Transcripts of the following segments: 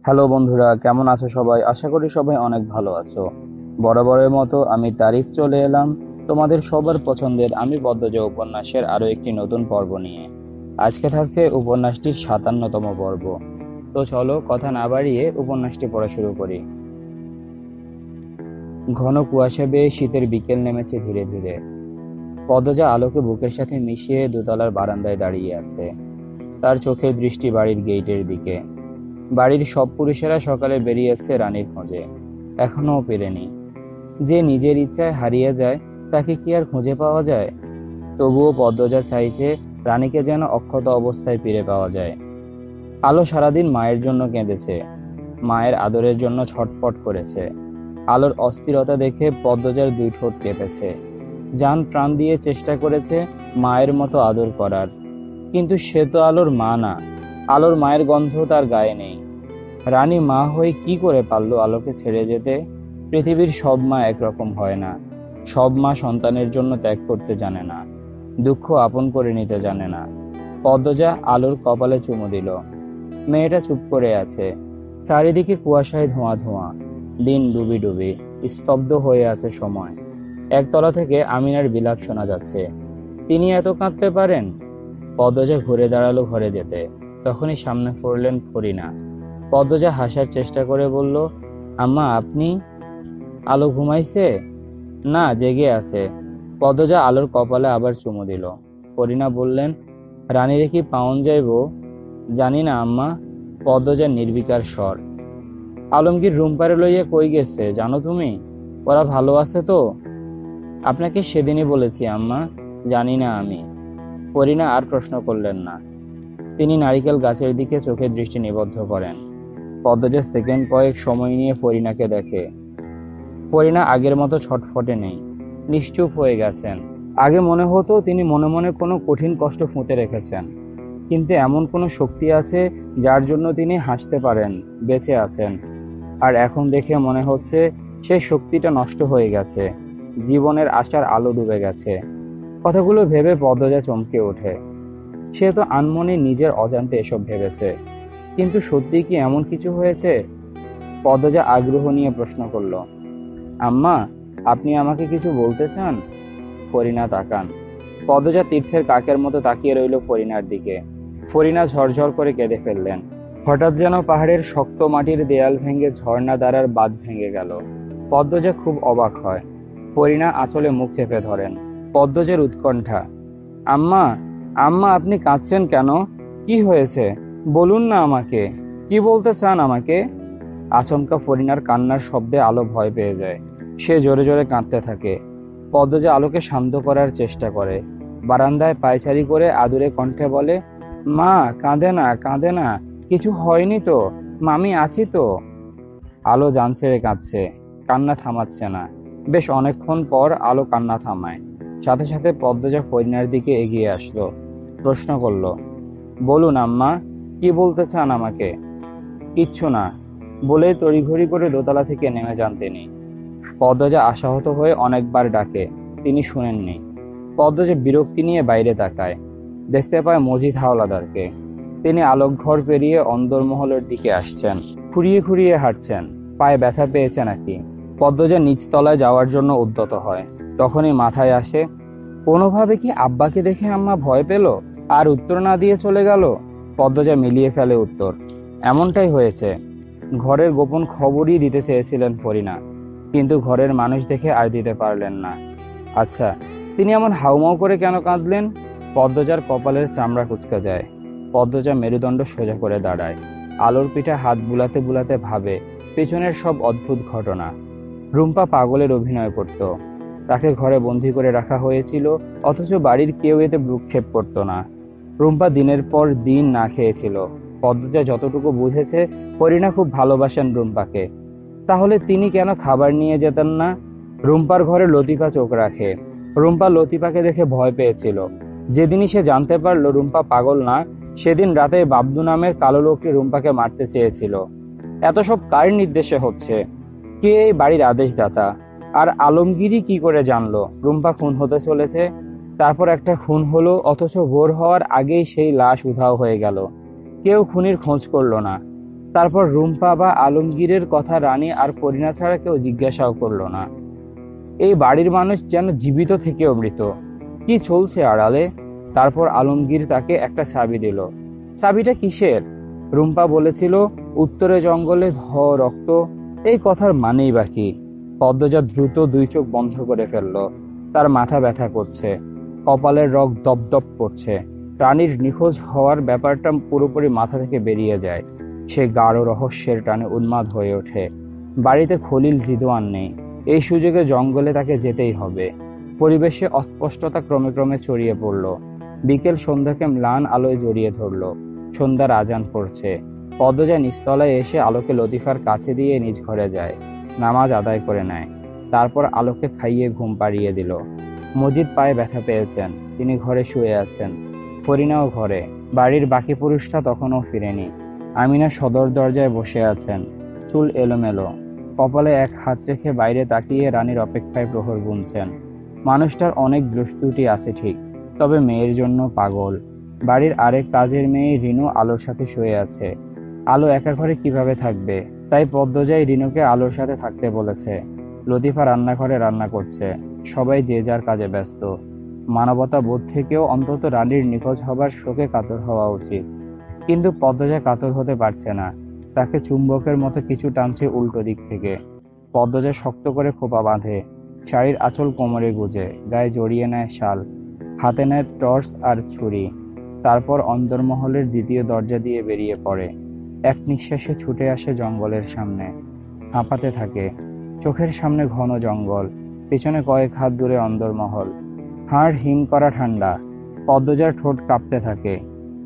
Hello বন্ধুরা, কেমন আছো সবাই? আশা করি সবাই অনেক ভালো আছো। বরাবরের মতো আমি তারিফ চলে এলাম তোমাদের সবার পছন্দের আমি বদ্ধজ উপন্যাসের আরো একটি নতুন পর্ব নিয়ে। আজকে থাকছে উপন্যাসটির 57তম পর্ব। তো চলো কথা না বাড়িয়ে উপন্যাসটি পড়া শুরু করি। ঘন কুয়াশা বেয়ে শীতের বিকেল নেমেছে ধীরে ধীরে। পদ্মজা আলোকে বুকের সাথে মিশিয়ে দোতলার বারান্দায় দাঁড়িয়ে আছে। তার চোখের দৃষ্টি বাড়ির গেটের দিকে। বাড়ির সব পুরুষেরা সকালে বেরিয়েছে রানীর খোঁজে, এখনো ফেরেনি। যে নিজের ইচ্ছায় হারিয়ে যায় তাকে কি আর খুঁজে পাওয়া যায়? তবুও পদ্মজা চাইছে রানীকে যেন অক্ষত অবস্থায় ফিরে পাওয়া যায়। আলো সারাদিন মায়ের জন্য কেঁদেছে, মায়ের আদরের জন্য ছটফট করেছে। আলোর অস্থিরতা দেখে পদ্মজার দুই ঠোঁট কেঁপেছে। জান প্রাণ দিয়ে চেষ্টা করেছে মায়ের মতো আদর করার, কিন্তু সে তো আলোর মা না। আলোর মায়ের গন্ধ তার গায়ে নেই। রানী মা হয়ে কি করে পারলো আলোকে ছেড়ে যেতে? পৃথিবীর সব মা একরকম হয় না। সব মা সন্তানের জন্য ত্যাগ করতে জানে না, দুঃখ আপন করে নিতে জানে না। পদ্মজা আলোর কপালে চুমু দিল। মেয়েটা চুপ করে আছে। চারিদিকে কুয়াশায় ধোঁয়া ধোঁয়া, দিন ডুবি ডুবি, স্তব্ধ হয়ে আছে সময়। একতলা থেকে আমিনার বিলাপ শোনা যাচ্ছে। তিনি এত কাঁদতে পারেন? পদ্মজা ঘুরে দাঁড়ালো ঘরে যেতে। তখনই সামনে পড়লেন ফরিনা। পদ্মজা হাসার চেষ্টা করে বলল, আম্মা আপনি? আলো ঘুমাইছে? না, জেগে আছে। পদ্মজা আলোর কপালে আবার চুমু দিল। ফরিনা বললেন, রানীরে কি পাওন যাইব? জানি না আম্মা। পদ্মজার নির্বিকার স্বর। আলমগীর রুম্পারে লইয়া কই গেছে জানো তুমি? ওরা ভালো আছে তো? আপনাকে সেদিনই বলেছি আম্মা। জানি না আমি। ফরিনা আর প্রশ্ন করলেন না। তিনি নারিকেল গাছের দিকে চোখের দৃষ্টি নিবদ্ধ করেন। পদ্মজা সেকেন্ড কয়েক সময় নিয়ে ফরিনাকে দেখে। ফরিনা আগের মতো ছটফটে নেই, নিশ্চুপ হয়ে গেছেন। আগে মনে হতো তিনি মনে মনে কোনো কঠিন কষ্ট ফুঁতে রেখেছেন, কিন্তু এমন কোনো শক্তি আছে যার জন্য তিনি হাসতে পারেন, বেঁচে আছেন। আর এখন দেখে মনে হচ্ছে সেই শক্তিটা নষ্ট হয়ে গেছে, জীবনের আশার আলো ডুবে গেছে। কথাগুলো ভেবে পদ্মজা চমকে ওঠে। সে তো আনমনে নিজের অজান্তে এসব ভেবেছে, কিন্তু সত্যি কি এমন কিছু হয়েছে? পদ্মজা আগ্রহ নিয়ে প্রশ্ন করল, আম্মা আপনি আমাকে কিছু বলতে চান? ফরিনা তাকান। পদ্মজা তীর্থের কাকের মতো তাকিয়ে রইল ফরিনার দিকে। ফরিনা ঝরঝর করে কেঁদে ফেললেন। হঠাৎ যেন পাহাড়ের শক্ত মাটির দেয়াল ভেঙে ঝর্ণা দ্বারার বাঁধ ভেঙে গেল। পদ্মজা খুব অবাক হয়। ফরিনা আঁচলে মুখ চেপে ধরেন। পদ্মজার উৎকণ্ঠা, আম্মা, আম্মা আপনি কাঁদছেন কেন? কি হয়েছে বলুন না আমাকে। কি বলতে চান আমাকে? আচমকা ফরিনার কান্নার শব্দে আলো ভয় পেয়ে যায়। সে জোরে জোরে কাঁদতে থাকে। পদ্মজা আলোকে শান্ত করার চেষ্টা করে। বারান্দায় পায়চারি করে আদুরে কণ্ঠে বলে, মা কাঁদে না, কাঁদে না, কিছু হয়নি তো, মামি আছি তো। আলো জান ছেড়ে কাঁদছে, কান্না থামাচ্ছে না। বেশ অনেকক্ষণ পর আলো কান্না থামায়। সাথে সাথে পদ্মজা ফরিনার দিকে এগিয়ে আসলো। প্রশ্ন করলো, বলুন আম্মা, কি বলতে চান আমাকে? কিচ্ছু না বলে তড়িঘড়ি করে দোতলা থেকে নেমে যান তিনি। পদ্মজা আশাহত হয়ে অনেকবার ডাকে, তিনি শুনেননি। পদ্মজা বিরক্তি নিয়ে বাইরে তাকায়। দেখতে পায় মজিদ হাওলাদারকে। তিনি আলোকঘর পেরিয়ে অন্দরমহলের দিকে আসছেন। খুঁড়িয়ে খুঁড়িয়ে হাঁটছেন। পায়ে ব্যথা পেয়েছে নাকি? পদ্মজা নিচতলায় যাওয়ার জন্য উদ্যত হয়। তখনই মাথায় আসে, কোনোভাবে কি আব্বাকে দেখে আম্মা ভয় পেল আর উত্তর না দিয়ে চলে গেল? পদ্মজা মিলিয়ে ফেলে উত্তর। এমনটাই হয়েছে। ঘরের গোপন খবরই দিতে চেয়েছিলেন ফরিনা, কিন্তু ঘরের মানুষ দেখে আর দিতে পারলেন না। আচ্ছা, তিনি এমন হাউমাউ করে কেন কাঁদলেন? পদ্মজার কপালের চামড়া কুঁচকে যায়। পদ্মজা মেরুদণ্ড সোজা করে দাঁড়ায়। আলোর পিঠে হাত বুলাতে বুলাতে ভাবে পেছনের সব অদ্ভুত ঘটনা। রুম্পা পাগলের অভিনয় করত। তাকে ঘরে বন্দি করে রাখা হয়েছিল, অথচ বাড়ির কেউ এতে ভ্রুক্ষেপ করত না। রুম্পা দিনের পর দিন না খেয়েছিল। পদ্মজা যতটুকু বুঝেছে, ফরিনা খুব ভালোবাসেন রুম্পাকে। তাহলে তিনি কেন খাবার নিয়ে যেতেন না? রুম্পার ঘরে লতিফা চোখ রাখে। রুম্পা লতিফাকে দেখে ভয় পেয়েছিল। যেদিনই সে জানতে পারলো রুম্পা পাগল না, সেদিন রাতে বাবদু নামের কালো লোকটি রুম্পাকে মারতে চেয়েছিল। এত সব কার নির্দেশে হচ্ছে? কে এই বাড়ির আদেশদাতা? আর আলমগীরই কি করে জানলো রুম্পা খুন হতে চলেছে? তারপর একটা খুন হলো, অথচ ভোর হওয়ার আগেই সেই লাশ উধাও হয়ে গেল। কেউ খুনির খোঁজ করলো না। তারপর রুম্পা বা আলমগীরের কথা রানী আর করিনা ছাড়া কেউ জিজ্ঞাসাও করলো না। এই বাড়ির মানুষ যেন জীবিত থেকেও মৃত। কি চলছে আড়ালে? তারপর আলমগীর তাকে একটা চাবি দিল। চাবিটা কিসের? রুম্পা বলেছিল, উত্তরে জঙ্গলে রক্ত। এই কথার মানেই বা কি? পদ্মজা দ্রুত দুই চোখ বন্ধ করে ফেলল। তার মাথা ব্যথা করছে, কপালের রগ দপদপ করছে। রানীর নিখোঁজ হওয়ার ব্যাপারটা পুরোপুরি মাথা থেকে বেরিয়ে যায়। সে গাঢ় রহস্যের টানে উন্মাদ হয়ে ওঠে। বাড়িতে খলিল রিদওয়ান নেই। এই সুযোগে জঙ্গলে তাকে যেতেই হবে। পরিবেশে অস্পষ্টতা ক্রমে ক্রমে ছড়িয়ে পড়ল। বিকেল সন্ধ্যাকে ম্লান আলোয় জড়িয়ে ধরল। সন্ধ্যার আজান পড়ছে। পদ্মজা নিচতলায় এসে আলোকে লতিফার কাছে দিয়ে নিজ ঘরে যায়। নামাজ আদায় করে নেয়। তারপর আলোকে খাইয়ে ঘুম পাড়িয়ে দিল। মজিদ পায়ে ব্যথা পেয়েছেন, তিনি ঘরে শুয়ে আছেন। ফরিনাও ঘরে। বাড়ির বাকি পুরুষরা তখনও ফিরেনি। আমিনা সদর দরজায় বসে আছেন, চুল এলোমেলো। কপালে এক হাত রেখে বাইরে তাকিয়ে রানীর অপেক্ষায় প্রহর গুনছেন। মানুষটার অনেক দোষ-ত্রুটি আছে ঠিক, তবে মেয়ের জন্য পাগল। বাড়ির আরেক কাজের মেয়ে রিনু আলোর সাথে শুয়ে আছে। আলো একা ঘরে কিভাবে থাকবে? তাই পদ্মজাই রিনুকে আলোর সাথে থাকতে বলেছে। লতিফা রান্নাঘরে রান্না করছে। সবাই যে যার কাজে ব্যস্ত। মানবতা বোধ থেকেও অন্তত রানীর নিখোঁজ হবার শোকে কাতর হওয়া উচিত। কিন্তু পদ্মজা কাতর হতে পারছে না। তাকে চুম্বকের মতো কিছু টানছে উল্টো দিক থেকে। পদ্মজা শক্ত করে খোপা বাঁধে। শাড়ির আঁচল কোমরে গুজে, গায়ে জড়িয়ে নেয় শাল, হাতে নেয় টর্চ আর ছুরি। তারপর অন্দরমহলের দ্বিতীয় দরজা দিয়ে বেরিয়ে পড়ে। এক নিঃশ্বাসে ছুটে আসে জঙ্গলের সামনে। হাঁপাতে থাকে। চোখের সামনে ঘন জঙ্গল, পেছনে কয়েক হাত দূরে অন্দরমহল। হাড় হিম করা ঠান্ডা। পদ্মজার ঠোঁট কাঁপতে থাকে।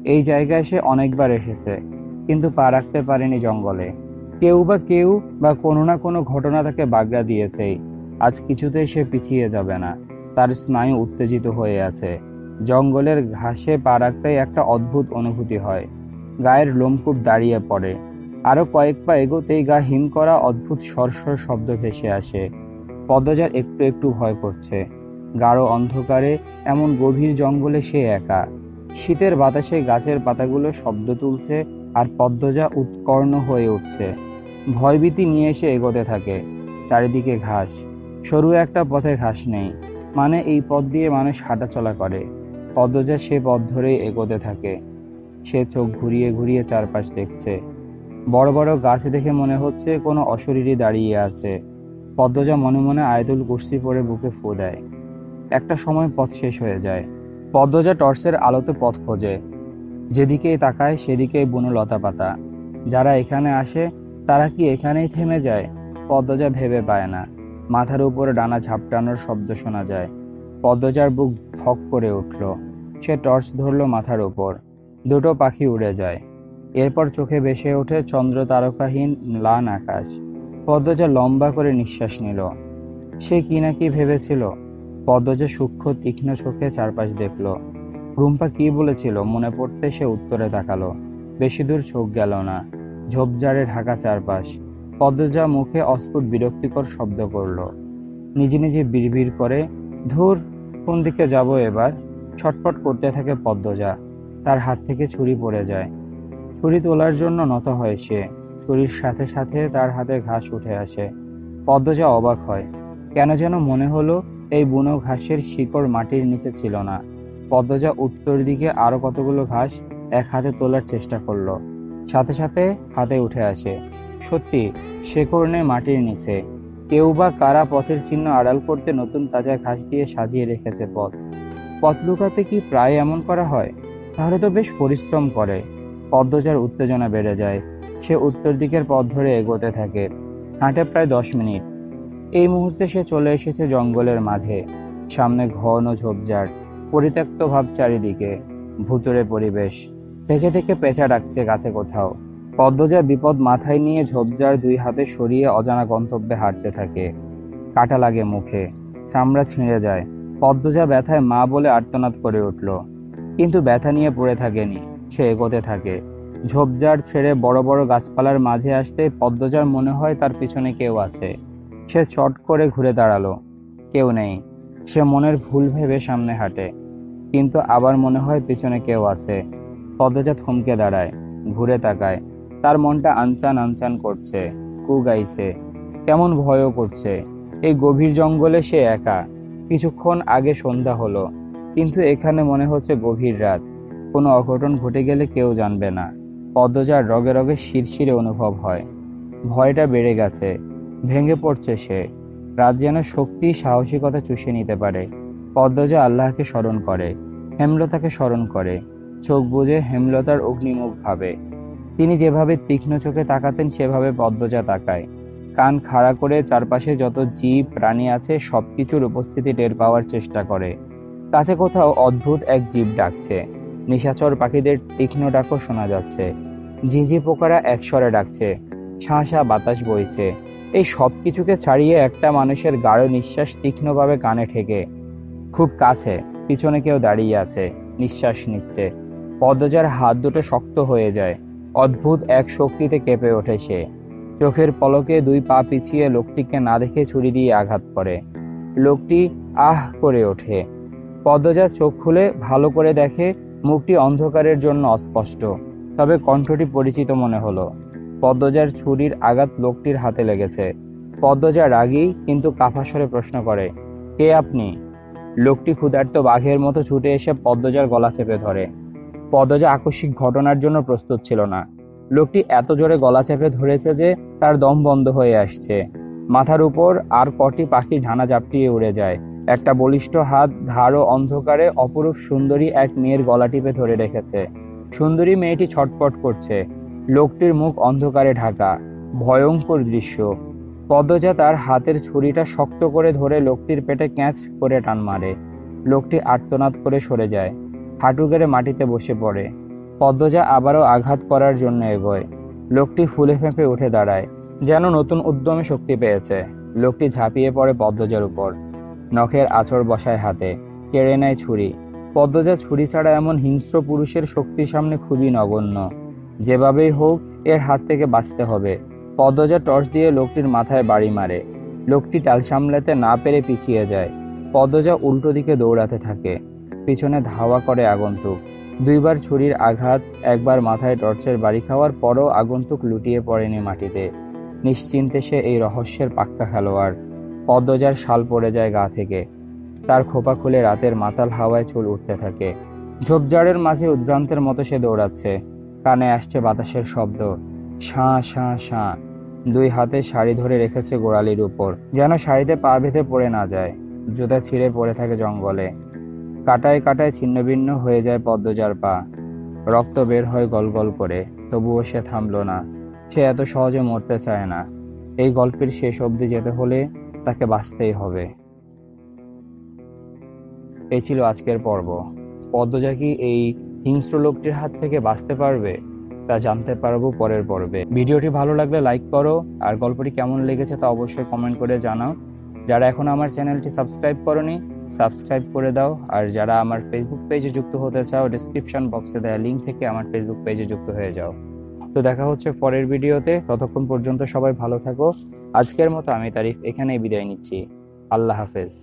এই জায়গায় সে অনেকবার এসেছে, কিন্তু পা রাখতে পারেনি জঙ্গলে। কেউ বা কোনো না কোনো ঘটনা তাকে বাগড়া দিয়েছেই। আজ কিছুতেই সে পিছিয়ে যাবে না। তার স্নায়ু উত্তেজিত হয়ে আছে। জঙ্গলের ঘাসে পা রাখতেই একটা অদ্ভুত অনুভূতি হয়। গায়ের লোমকূপ দাঁড়িয়ে পড়ে। আরো কয়েক পা এগোতেই গা হিম করা অদ্ভুত সরসর শব্দ ভেসে আসে। পদ্মজার একটু একটু ভয় করছে। গাঢ় অন্ধকারে এমন গভীর জঙ্গলে সে একা। শীতের বাতাসে গাছের পাতাগুলো শব্দ তুলছে, আর পদ্মজা উৎকর্ণ হয়ে উঠছে। ভয়ভীতি নিয়ে এসে এগোতে থাকে। চারিদিকে ঘাস। সরু একটা পথে ঘাস নেই, মানে এই পথ দিয়ে মানুষ হাঁটাচলা করে। পদ্মজা সে পথ ধরেই এগোতে থাকে। সে চোখ ঘুরিয়ে ঘুরিয়ে চারপাশ দেখছে। বড় বড় গাছ দেখে মনে হচ্ছে কোনো অশরীরী দাঁড়িয়ে আছে। পদ্মজা মনে মনে আয়াতুল কুরসি পড়ে বুকে ফু দেয়। একটা সময় পথ শেষ হয়ে যায়। পদ্মজা টর্চের আলোতে পথ খোঁজে। যেদিকেই তাকায় সেদিকেই বুনো লতা পাতা। যারা এখানে আসে তারা কি এখানেই থেমে যায়? পদ্মজা ভেবে পায় না। মাথার উপরে ডানা ঝাপটানোর শব্দ শোনা যায়। পদ্মজার বুক ধক করে উঠল। সে টর্চ ধরল মাথার উপর। দুটো পাখি উড়ে যায়। এরপর চোখে ভেসে ওঠে চন্দ্র তারকাহীন ম্লান আকাশ। পদ্মজা লম্বা করে নিঃশ্বাস নিল। সে কি না কি ভেবেছিল। পদ্মজা সূক্ষ্ম তীক্ষ্ণ চোখে চারপাশ দেখল। রুম্পা কি বলেছিল মনে পড়তে সে উত্তরে তাকালো। বেশি দূর চোখ গেল না। ঝোপঝাড়ে ঢাকা চারপাশ। পদ্মজা মুখে অস্ফুট বিরক্তিকর শব্দ করল। নিজে নিজে বিড়বিড় করে, ধুর, কোন দিকে যাব এবার? ছটফট করতে থাকে পদ্মজা। তার হাত থেকে ছুরি পড়ে যায়। ছুরি তোলার জন্য নত হয় সে। ছুরির সাথে সাথে তার হাতে ঘাস উঠে আসে। পদ্মজা অবাক হয়। কেন যেন মনে হলো এই বুনো ঘাসের শিকড় মাটির নিচে ছিল না। পদ্মজা উত্তর দিকে আরো কতগুলো ঘাস এক হাতে তোলার চেষ্টা করলো। সাথে সাথে হাতে উঠে আসে। সত্যি, শেকড় নেই মাটির নিচে। কেউ বা কারা পথের চিহ্ন আড়াল করতে নতুন তাজা ঘাস দিয়ে সাজিয়ে রেখেছে পথ। পথ লুকাতে কি প্রায় এমন করা হয়? তাহলে তো বেশ পরিশ্রম করে। পদ্মজার উত্তেজনা বেড়ে যায়। সে উত্তর দিকের পথ ধরে এগোতে থাকে। হাঁটে প্রায় 10 মিনিট। এই মুহূর্তে সে চলে এসেছে জঙ্গলের মাঝে। সামনে ঘন ঝোপঝাড়, পরিত্যক্ত ভাব চারিদিকে, ভুতুড়ে পরিবেশ। থেকে থেকে পেঁচা ডাকছে গাছে কোথাও। পদ্মজা বিপদ মাথায় নিয়ে ঝোপঝাড় দুই হাতে সরিয়ে অজানা গন্তব্যে হাঁটতে থাকে। কাটা লাগে মুখে, চামড়া ছিঁড়ে যায়। পদ্মজা ব্যথায় মা বলে আর্তনাদ করে উঠল। কিন্তু ব্যথা নিয়ে পড়ে থাকেনি। সে এগোতে থাকে। ঝোপঝাড় ছেড়ে বড় বড় গাছপালার মাঝে আসতে পদ্মজার মনে হয় তার পিছনে কেউ আছে। সে চট করে ঘুরে দাঁড়ালো। কেউ নেই। সে মনের ভুল ভেবে সামনে হাঁটে, কিন্তু আবার মনে হয় পিছনে কেউ আছে। পদ্মজা থমকে দাঁড়ায়, ঘুরে তাকায়। তার মনটা আনচান আনচান করছে, কু গাইছে, কেমন ভয়ও করছে। এই গভীর জঙ্গলে সে একা। কিছুক্ষণ আগে সন্ধ্যা হলো, কিন্তু এখানে মনে হচ্ছে গভীর রাত। কোনো অঘটন ঘটে গেলে কেউ জানবে না। পদ্মজার রগে রগে শিরশিরে অনুভব হয়। ভয়টা বেড়ে গেছে, ভেঙে পড়ছে সে। রাত যেন শক্তি সাহসিকতা চুষে নিতে পারে। পদ্মজা আল্লাহকে স্মরণ করে, হেমলতাকে স্মরণ করে। চোখ বুজে হেমলতার অগ্নিমুখ ভাবে। তিনি যেভাবে তীক্ষ্ণ চোখে তাকাতেন সেভাবে পদ্মজা তাকায়। কান খাড়া করে চারপাশে যত জীব প্রাণী আছে সবকিছুর উপস্থিতি টের পাওয়ার চেষ্টা করে। কাছে কোথাও অদ্ভুত এক জীব ডাকছে। নিশাচর পাখিদের তীক্ষ্ণ ডাকও শোনা যাচ্ছে। ঝিঝি পোকারা একস্বরে ডাকছে। শাঁ শাঁ বাতাস বইছে। এই সব কিছুকে ছাড়িয়ে একটা মানুষের গাঢ় নিঃশ্বাস তীক্ষ্ণভাবে কানে ঠেকে। খুব কাছে পিছনে কেউ দাঁড়িয়ে আছে, নিঃশ্বাস নিচ্ছে। পদ্মজার হাত দুটো শক্ত হয়ে যায়। অদ্ভুত এক শক্তিতে কেঁপে ওঠে সে। চোখের পলকে 2 পা পিছিয়ে লোকটিকে না দেখে ছুরি দিয়ে আঘাত করে। লোকটি আহ করে ওঠে। পদ্মজা চোখ খুলে ভালো করে দেখে, মুখটি অন্ধকারের জন্য অস্পষ্ট, তবে কণ্ঠটি পরিচিত মনে হলো। পদ্মজার ছুরির আঘাত লোকটির হাতে লেগেছে। পদ্মজা রাগী কিন্তু কাঁপা স্বরে প্রশ্ন করে, কে আপনি? লোকটি ক্ষুধার্ত বাঘের মতো ছুটে এসে পদ্মজার গলা চেপে ধরে। পদ্মজা আকস্মিক ঘটনার জন্য প্রস্তুত ছিল না। লোকটি এত জোরে গলা চেপে ধরেছে যে তার দম বন্ধ হয়ে আসছে। মাথার উপর আর কটি পাখি ঝানা ঝাপটিয়ে উড়ে যায়। একটা বলিষ্ঠ হাত ধারো অন্ধকারে অপরূপ সুন্দরী এক মেয়ের গলা টিপে ধরে রেখেছে। সুন্দরী মেয়েটি ছটপট করছে। লোকটির মুখ অন্ধকারে ঢাকা। ভয়ঙ্কর দৃশ্য। পদ্মজা তার হাতের ছুরিটা শক্ত করে ধরে লোকটির পেটে ক্যাঁচ করে টান মারে। লোকটি আর্তনাদ করে সরে যায়, হাঁটু গেড়ে মাটিতে বসে পড়ে। পদ্মজা আবারও আঘাত করার জন্য এগোয়। লোকটি ফুলে ফেঁপে উঠে দাঁড়ায়, যেন নতুন উদ্যমে শক্তি পেয়েছে। লোকটি ঝাঁপিয়ে পড়ে পদ্মজার উপর, নখের আঁচড় বসায় হাতে, কেড়ে নেয় ছুরি। পদ্মজা ছুরি ছাড়া এমন হিংস্র পুরুষের শক্তির সামনে খুবই নগণ্য। যেভাবেই হোক এর হাত থেকে বাঁচতে হবে। পদ্মজা টর্চ দিয়ে লোকটির মাথায় বাড়ি মারে। লোকটি টাল সামলাতে না পেরে পিছিয়ে যায়। পদ্মজা উল্টো দিকে দৌড়াতে থাকে। পিছনে ধাওয়া করে আগন্তুক। 2 বার ছুরির আঘাত, একবার মাথায় টর্চের বাড়ি খাওয়ার পরও আগন্তুক লুটিয়ে পড়েনি মাটিতে। নিশ্চিন্তে সে এই রহস্যের পাক্কা খেলোয়াড়। পদ্মজার শাল পড়ে যায় গা থেকে। তার খোপা খুলে রাতের মাতাল হাওয়ায় চুল উঠতে থাকে। ঝোপঝাড়ের মাঝে উদ্ভ্রান্তের মতো সে দৌড়াচ্ছে। কানে আসছে বাতাসের শব্দ, শাঁ শাঁ শাঁ। 2 হাতে শাড়ি ধরে রেখেছে গোড়ালির উপর, যেন শাড়িতে পা বেঁধে পড়ে না যায়। জুতা ছিঁড়ে পড়ে থাকে জঙ্গলে। কাটায় কাটায় ছিন্নভিন্ন হয়ে যায় পদ্মজার পা। রক্ত বের হয় গল গল করে, তবুও সে থামল না। সে এত সহজে মরতে চায় না। এই গল্পের শেষ অবধি যেতে হলে তাকে বাঁচতেই হবে। এই ছিল আজকের পর্ব। পদ্মজা কি এই হিংস্র লোকটির হাত থেকে বাঁচতে পারবে তা জানতে পারবো পরের পর্বে। ভিডিওটি ভালো লাগলে লাইক করো, আর গল্পটি কেমন লেগেছে তা অবশ্যই কমেন্ট করে জানাও। যারা এখন আমার চ্যানেলটি সাবস্ক্রাইব করোনি, সাবস্ক্রাইব করে দাও। আর যারা আমার ফেসবুক পেজে যুক্ত হতে চাও, ডেসক্রিপশন বক্সে দেওয়া লিঙ্ক থেকে আমার ফেসবুক পেজে যুক্ত হয়ে যাও। তো দেখা হচ্ছে পরের ভিডিওতে। ততক্ষণ পর্যন্ত সবাই ভালো থাকো। আজকের মতো আমি তারিফ এখানেই বিদায় নিচ্ছি। আল্লাহ হাফেজ।